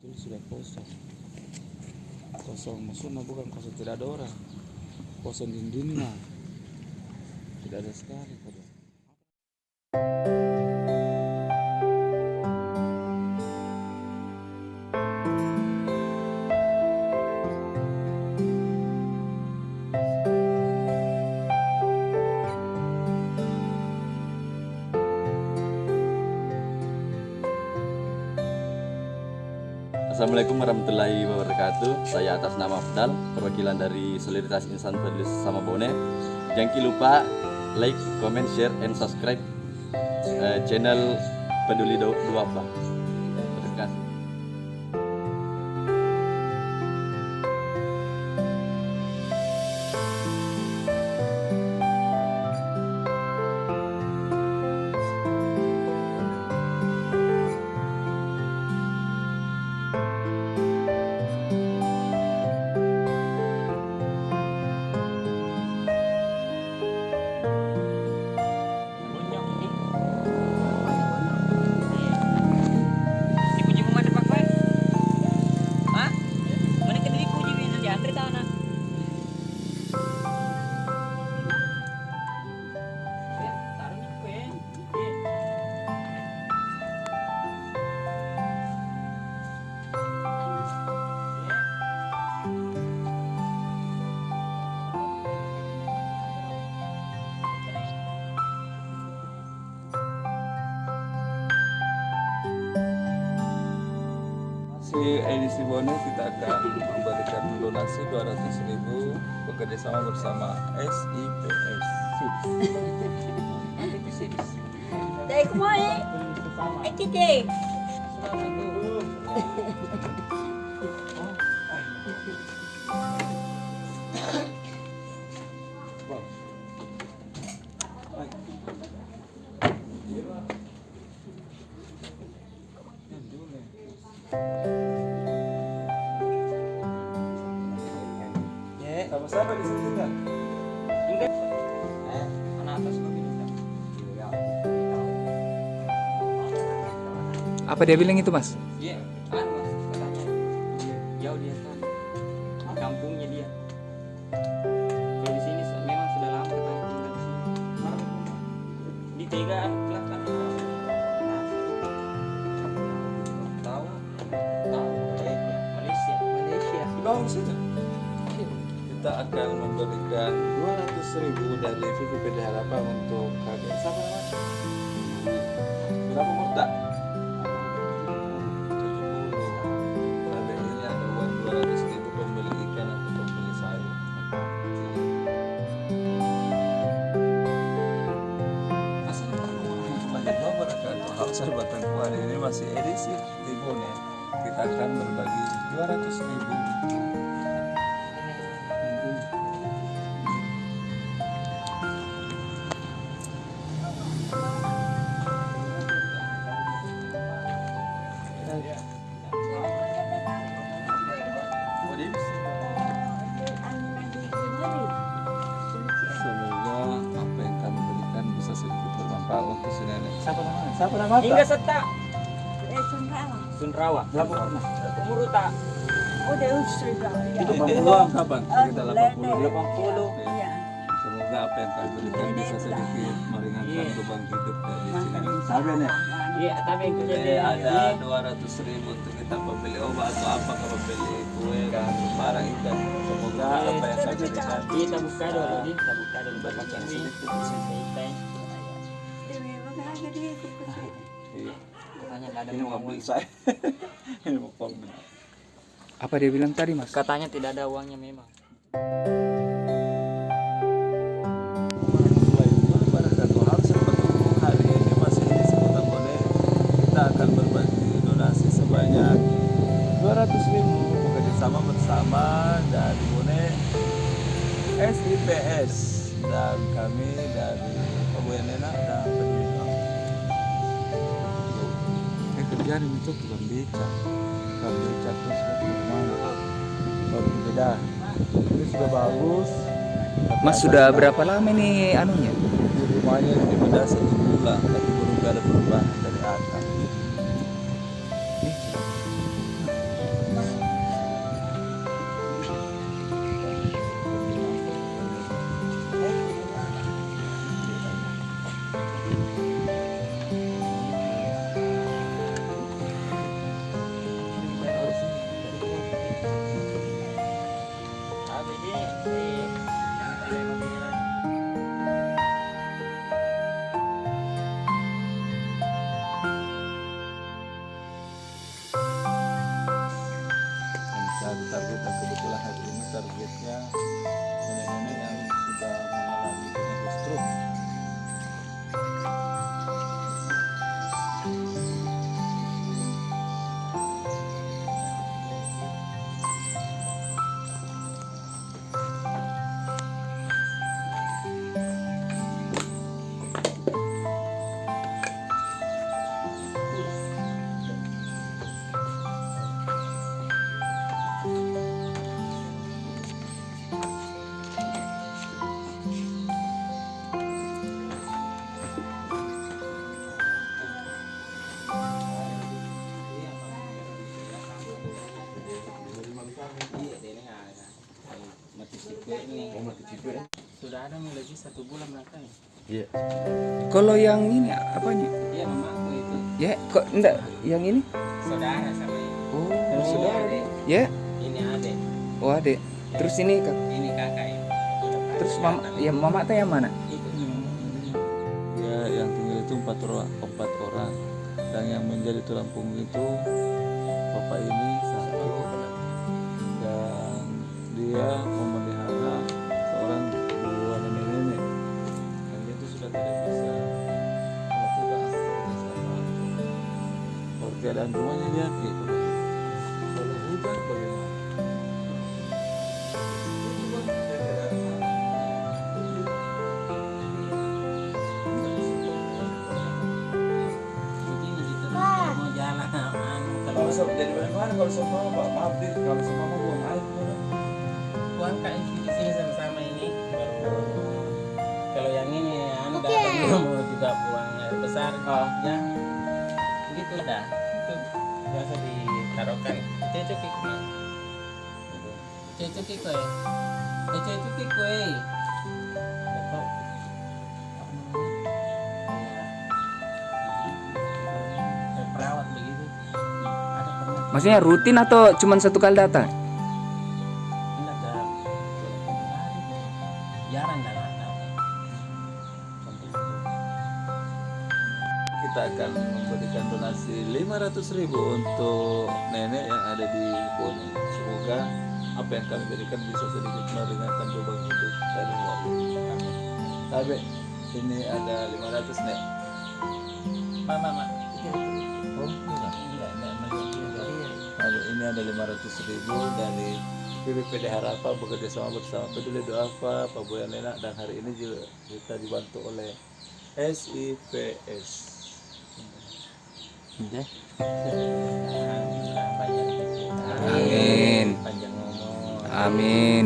Itu sudah kosong. Kosong maksudnya bukan kosong tidak ada orang. Kosong dindingnya. Tidak ada sekali pada. Assalamualaikum warahmatullahi wabarakatuh. Saya atas nama Afdal, perwakilan dari Solidaritas Insan Peduli Sesama Bone. Jangan lupa like, comment, share, and subscribe channel Peduli Duafa. Terima kasih. Di edisi Bone kita akan memberikan donasi 200.000 bekerjasama bersama SIPS. Tay kumain. Ay tite. Sama-sama di sini kan? Anak atas kau bilang. Apa dia bilang itu, Mas? Iya, kan mas katanya jauh dia kan, kampungnya dia. Kalau di sini memang sudah lama katanya tinggal di sini. Di tiga kelas kan. Tahu, Malaysia. Di bawah situ. Kita akan memberikan 200.000 dari VPPD Harapan untuk KBR. Siapa namanya? Berapa murta? 70. KBR ini ada uang 200.000 pembeli ikan atau pembeli sayur. Assalamualaikum warahmatullahi wabarakatuh. Halo sahabat perempuan, ini masih edisi di Bone. Kita akan berbagi 200.000. Semoga apa yang kami berikan bisa sedikit bermanfaat untuk si nenek. Siapa nama? Hingga serta Sunrawa. Sunrawa. Berapa pernah? Umur tak? Udah usri dah. 80 kapan? Kita 80. 80. Iya. Semoga apa yang kami berikan bisa sedikit meringankan beban hidup dari si nenek. Sabar nih. Iya, tapi yang Jadi kejadian ada 200.000 untuk kita membeli obat atau apa kalau beli kue dan barang ikan. Semoga apa yang kami berikan kita buka dulu, kita buka dulu bapak Bukan ini. sedikit. Demi bagaimana dia ikut. Iya. Katanya tidak ada Ini mau beli saya. Ini mau pembeli. Apa dia bilang tadi, Mas? Katanya tidak ada uangnya memang. Harus bertemu hari ini masih di seputar Bone. Kita akan berbagi donasi sebanyak 200.000 bekerjasama bersama dari Bone, SIPS dan kami dari Kabupaten Nena dan Peduli Duafa. Kerjaan itu tukang beca, terus kemana? Baru beda. Ini sudah bagus. Mas sudah berapa lama ini anunya? Rumahnya di beda 1 bulan, tapi belum ada perubahan dari atas. targetnya nenek-nenek yang sudah mengalami penyakit stroke. Sudah ada nih lagi 1 bulan belakang. Iya. Kalau yang ini apanya? Iya mamaku itu Ya, kok enggak yang ini? saudara sama ini. Oh, Ini saudara. adik. Ya, Ini adik. oh adek. Terus ini Ini kakak ini. terus mama, ya mama teh yang mana? Itu. Ya, yang tinggal itu 4 orang, dan yang menjadi tulang punggung itu bapak ini satu, dan dia memelihara seorang 2 nenek-nenek, dan dia itu sudah tidak bisa melakukan aktivitas apa-apa. Kalau keadaan rumahnya dia gitu, kalau hujan bagaimana? Begini gitu. Mau jalan Kalau jadi bagaimana kalau sama Pak? Maaf deh, kalau sama Mama buang air gimana? buang kak di sini sama-sama ini. Kalau yang ini datang mau juga buang air besar. Ya. Gitu dah. Itu biasa ditaruhkan. Cocok ikut. Cocok ikut. Cocok ikut. Perawat begitu. Ada pernah Maksudnya rutin atau cuman 1 kali datang? enggak ada jarang dah datang. Kita akan memberikan donasi 500.000 untuk nenek yang ada di Bone. Semoga apa yang kami berikan bisa sedikit meringankan beban hidup dari keluarga kami. Tapi ini ada 500 nek. Mama. Oh, enggak. Lalu ini ada 500.000 dari PPPD Harapan bekerja sama bersama Peduli Duafa, Pak Boyan Lena, dan hari ini juga kita dibantu oleh SIPS. Amin. Panjang ngomong. Amin.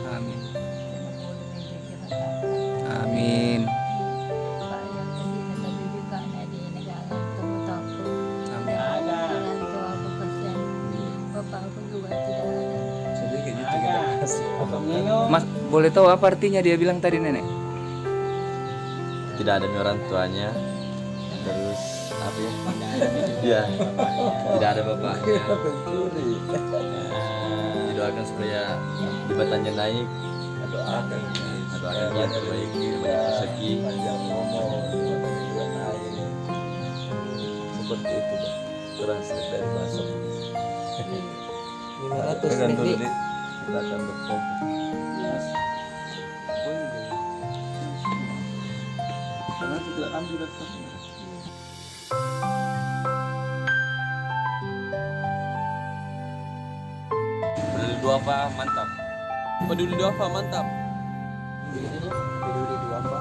Amin. Amin. Sedikit itu Agak. kita kasih. Minum. Mas, boleh tahu apa artinya dia bilang tadi nenek? Tidak ada orang tuanya. Terus apa ya? Iya. Tidak ada bapaknya. Pencuri. Didoakan supaya jabatannya naik. Doakan Doakan dia terbaiki, banyak rezeki. panjang umur, juga naik. Seperti itu, Pak. Translate dari bahasa Indonesia. 500 Pegang dulu, nih. Dik. Kita akan berfokus. Mas. Oh, iya. Karena kita ambil laptopnya. Peduli Duafa mantap. Peduli Duafa mantap. Peduli Duafa.